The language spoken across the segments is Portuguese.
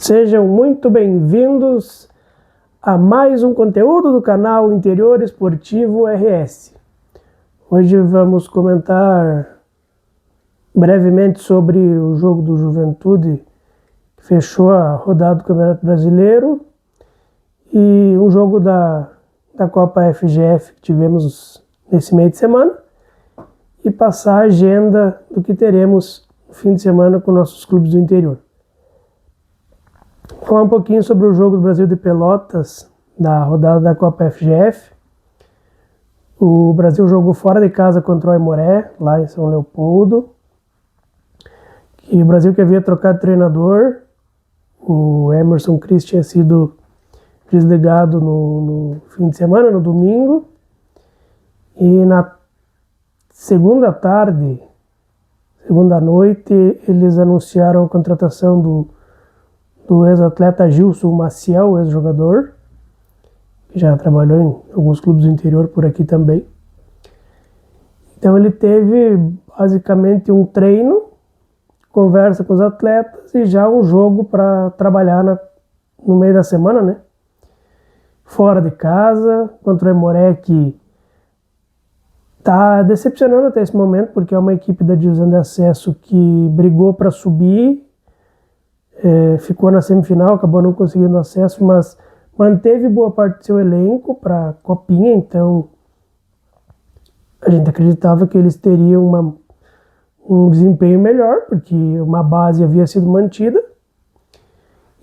Sejam muito bem-vindos a mais um conteúdo do canal Interior Esportivo RS. Hoje vamos comentar brevemente sobre o jogo do Juventude que fechou a rodada do Campeonato Brasileiro e um jogo da Copa FGF que tivemos nesse meio de semana e passar a agenda do que teremos no fim de semana com nossos clubes do interior. Vou falar um pouquinho sobre o jogo do Brasil de Pelotas, da rodada da Copa FGF. O Brasil jogou fora de casa contra o Aimoré, lá em São Leopoldo. E o Brasil que havia trocado treinador, o Emerson Cris tinha sido desligado no fim de semana, no domingo. E na segunda noite, eles anunciaram a contratação do ex-atleta Gilson Maciel, ex-jogador, que já trabalhou em alguns clubes do interior por aqui também. Então ele teve basicamente um treino, conversa com os atletas e já um jogo para trabalhar no meio da semana, né? Fora de casa, contra o Aimoré, que está decepcionando até esse momento, porque é uma equipe da divisão de acesso que brigou para subir, ficou na semifinal, acabou não conseguindo acesso, mas manteve boa parte do seu elenco para a Copinha, então a gente acreditava que eles teriam um desempenho melhor, porque uma base havia sido mantida,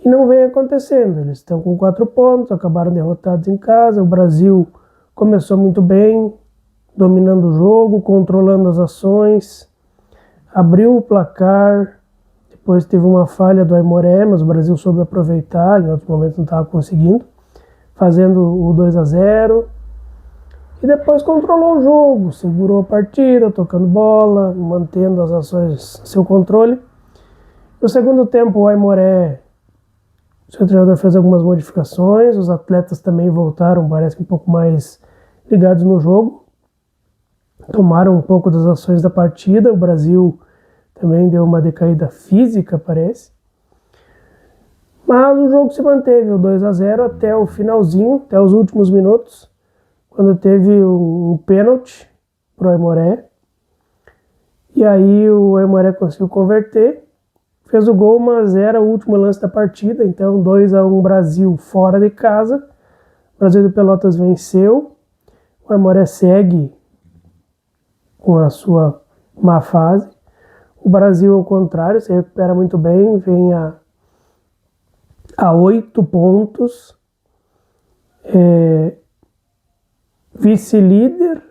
e não vem acontecendo. Eles estão com 4 pontos, acabaram derrotados em casa. O Brasil começou muito bem, dominando o jogo, controlando as ações, abriu o placar. Depois teve uma falha do Aimoré, mas o Brasil soube aproveitar, em outros momentos não estava conseguindo, fazendo o 2-0. E depois controlou o jogo, segurou a partida, tocando bola, mantendo as ações, seu controle. No segundo tempo, o Aimoré, seu treinador fez algumas modificações, os atletas também voltaram, parece que um pouco mais ligados no jogo. Tomaram um pouco das ações da partida, o Brasil também deu uma decaída física, parece. Mas o jogo se manteve, o 2-0 até o finalzinho, até os últimos minutos, quando teve um pênalti para o Aimoré. E aí o Aimoré conseguiu converter, fez o gol, mas era o último lance da partida, então 2-1 Brasil fora de casa. O Brasil de Pelotas venceu, o Aimoré segue com a sua má fase. O Brasil, ao contrário, se recupera muito bem, vem a 8 pontos, vice-líder,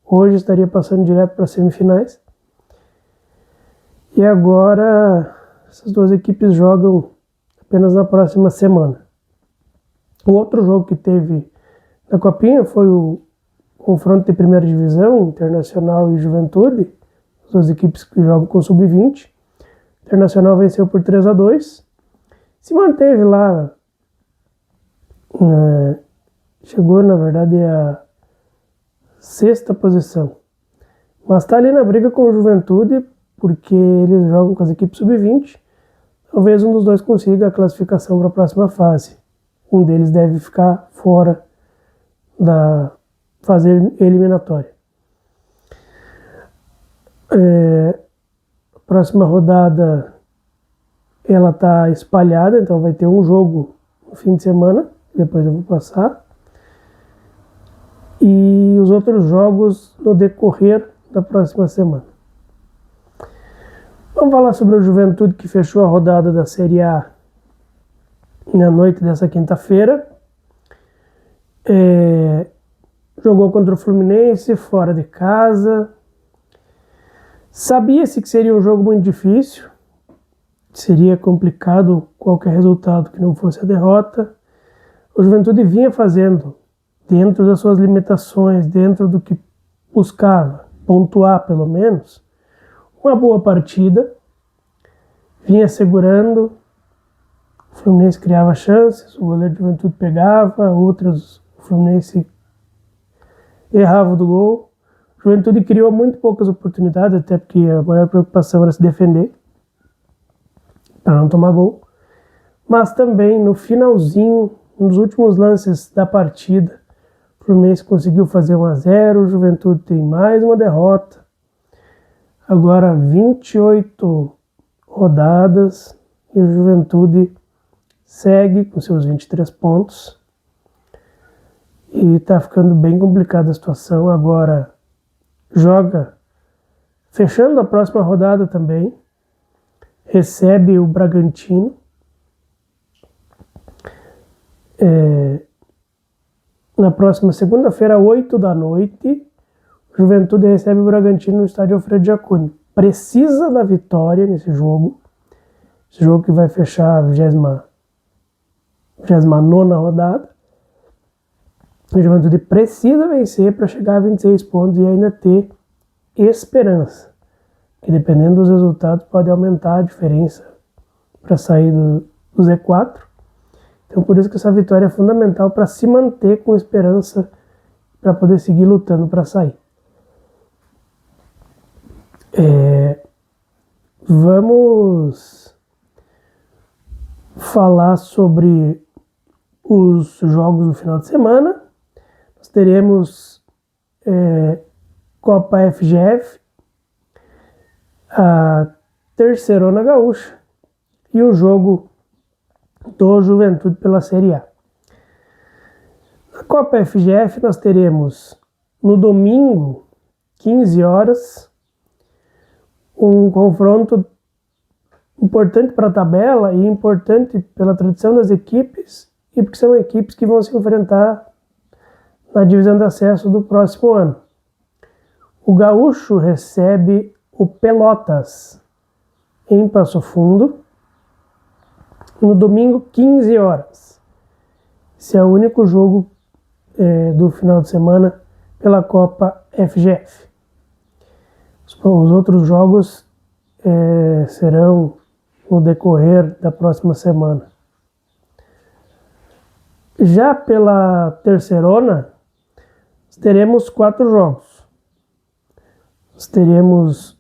hoje estaria passando direto para as semifinais. E agora, essas duas equipes jogam apenas na próxima semana. O outro jogo que teve na Copinha foi o confronto de primeira divisão, Internacional e Juventude, as duas equipes que jogam com sub-20. O Internacional venceu por 3-2. Se manteve lá. Chegou, na verdade, a 6ª posição. Mas está ali na briga com o Juventude, porque eles jogam com as equipes sub-20. Talvez um dos dois consiga a classificação para a próxima fase. Um deles deve ficar fora da fase eliminatória. A próxima rodada ela está espalhada, então vai ter um jogo no fim de semana, depois eu vou passar, e os outros jogos no decorrer da próxima semana. Vamos falar sobre o Juventude, que fechou a rodada da Série A na noite dessa quinta-feira. Jogou contra o Fluminense, fora de casa. Sabia-se que seria um jogo muito difícil, seria complicado qualquer resultado que não fosse a derrota. O Juventude vinha fazendo, dentro das suas limitações, dentro do que buscava, pontuar pelo menos, uma boa partida, vinha segurando, o Fluminense criava chances, o goleiro do Juventude pegava, outras o Fluminense errava do gol. O Juventude criou muito poucas oportunidades, até porque a maior preocupação era se defender, para não tomar gol. mas também no finalzinho, nos últimos lances da partida, o Fluminense conseguiu fazer 1-0, o Juventude tem mais uma derrota. Agora 28 rodadas e o Juventude segue com seus 23 pontos. E tá ficando bem complicada a situação. Agora joga, fechando a próxima rodada também, recebe o Bragantino. Na próxima segunda-feira, 8 da noite, o Juventude recebe o Bragantino no estádio Alfredo Jaconi. Precisa da vitória nesse jogo. Esse jogo que vai fechar a 29ª rodada. O Juventude precisa vencer para chegar a 26 pontos e ainda ter esperança. Que dependendo dos resultados pode aumentar a diferença para sair do Z4. Então por isso que essa vitória é fundamental para se manter com esperança para poder seguir lutando para sair. Vamos falar sobre os jogos do final de semana. Nós teremos Copa FGF, a Terceirona Gaúcha e o jogo do Juventude pela Série A. Na Copa FGF nós teremos no domingo, 15 horas, um confronto importante para a tabela e importante pela tradição das equipes e porque são equipes que vão se enfrentar na divisão de acesso do próximo ano. O Gaúcho recebe o Pelotas em Passo Fundo no domingo, 15 horas. Esse é o único jogo do final de semana pela Copa FGF. Os outros jogos serão no decorrer da próxima semana. Já pela Terceirona, teremos 4 jogos. Nós teremos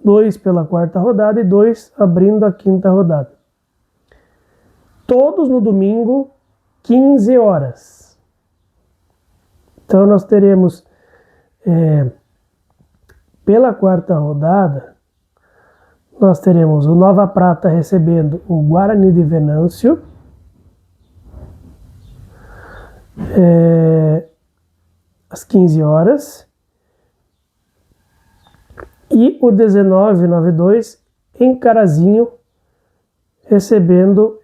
2 pela 4ª rodada e 2 abrindo a 5ª rodada. Todos no domingo, 15 horas. Então nós teremos pela 4ª rodada, nós teremos o Nova Prata recebendo o Guarani de Venâncio. Às 15 horas. E o 1992 em Carazinho recebendo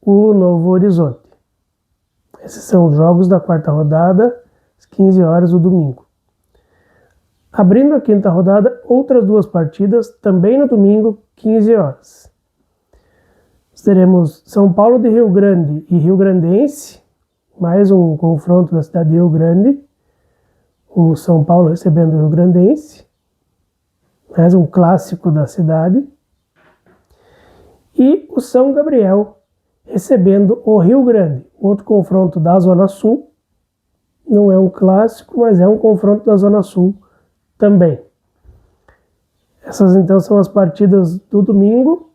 o Novo Horizonte. Esses são os jogos da 4ª rodada, às 15 horas do domingo. Abrindo a 5ª rodada, outras 2 partidas, também no domingo, 15 horas. Nós teremos São Paulo de Rio Grande e Rio Grandense, mais um confronto da cidade de Rio Grande. O São Paulo recebendo o Rio Grandense, mais um clássico da cidade. E o São Gabriel recebendo o Rio Grande, outro confronto da Zona Sul. Não é um clássico, mas é um confronto da Zona Sul também. Essas então são as partidas do domingo,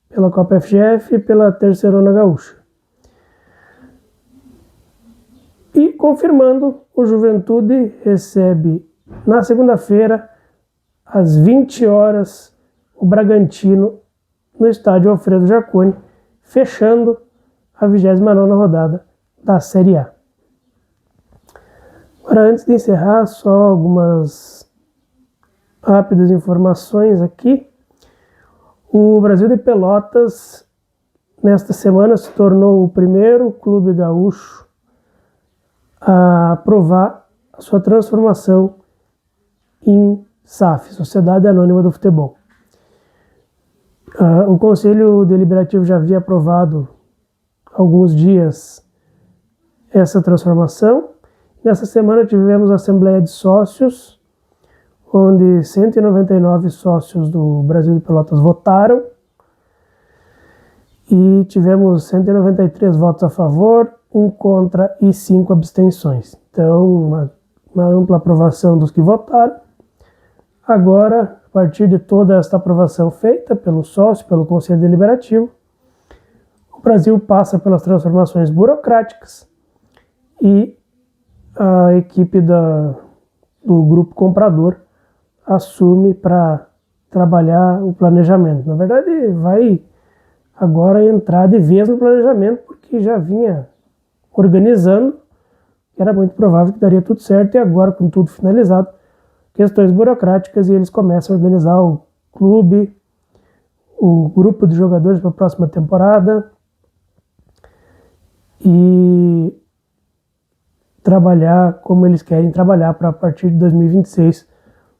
pela Copa FGF e pela Terceirona Gaúcha. E confirmando, o Juventude recebe na segunda-feira, às 20 horas, o Bragantino no estádio Alfredo Jaconi, fechando a 29ª rodada da Série A. Agora, antes de encerrar, só algumas rápidas informações aqui. O Brasil de Pelotas, nesta semana, se tornou o primeiro clube gaúcho a aprovar a sua transformação em SAF, Sociedade Anônima do Futebol. O Conselho Deliberativo já havia aprovado há alguns dias essa transformação. Nessa semana tivemos a Assembleia de Sócios, onde 199 sócios do Brasil de Pelotas votaram e tivemos 193 votos a favor, 1 contra e 5 abstenções. Então, uma ampla aprovação dos que votaram. Agora, a partir de toda esta aprovação feita pelo sócio, pelo Conselho Deliberativo, o Brasil passa pelas transformações burocráticas e a equipe do grupo comprador assume para trabalhar o planejamento. Na verdade, vai agora entrar de vez no planejamento, porque já vinha organizando, era muito provável que daria tudo certo, e agora, com tudo finalizado, questões burocráticas, e eles começam a organizar o clube, o grupo de jogadores para a próxima temporada e trabalhar como eles querem trabalhar para, a partir de 2026,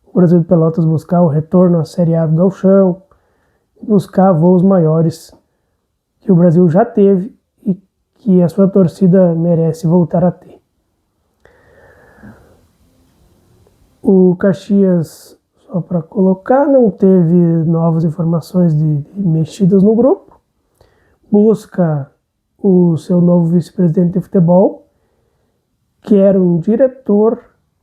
o Brasil de Pelotas buscar o retorno à Série A do Gauchão, buscar voos maiores que o Brasil já teve e que a sua torcida merece voltar a ter. O Caxias, só para colocar, não teve novas informações de mexidas no grupo, busca o seu novo vice-presidente de futebol, quer um diretor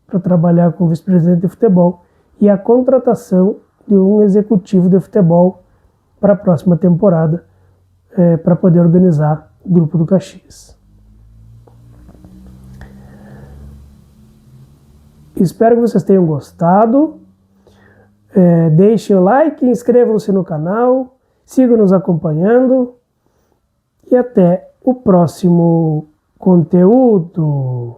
para trabalhar com o vice-presidente de futebol e a contratação de um executivo de futebol para a próxima temporada, para poder organizar o grupo do Caxias. Espero que vocês tenham gostado. Deixem o like, inscrevam-se no canal, sigam nos acompanhando e até o próximo conteúdo.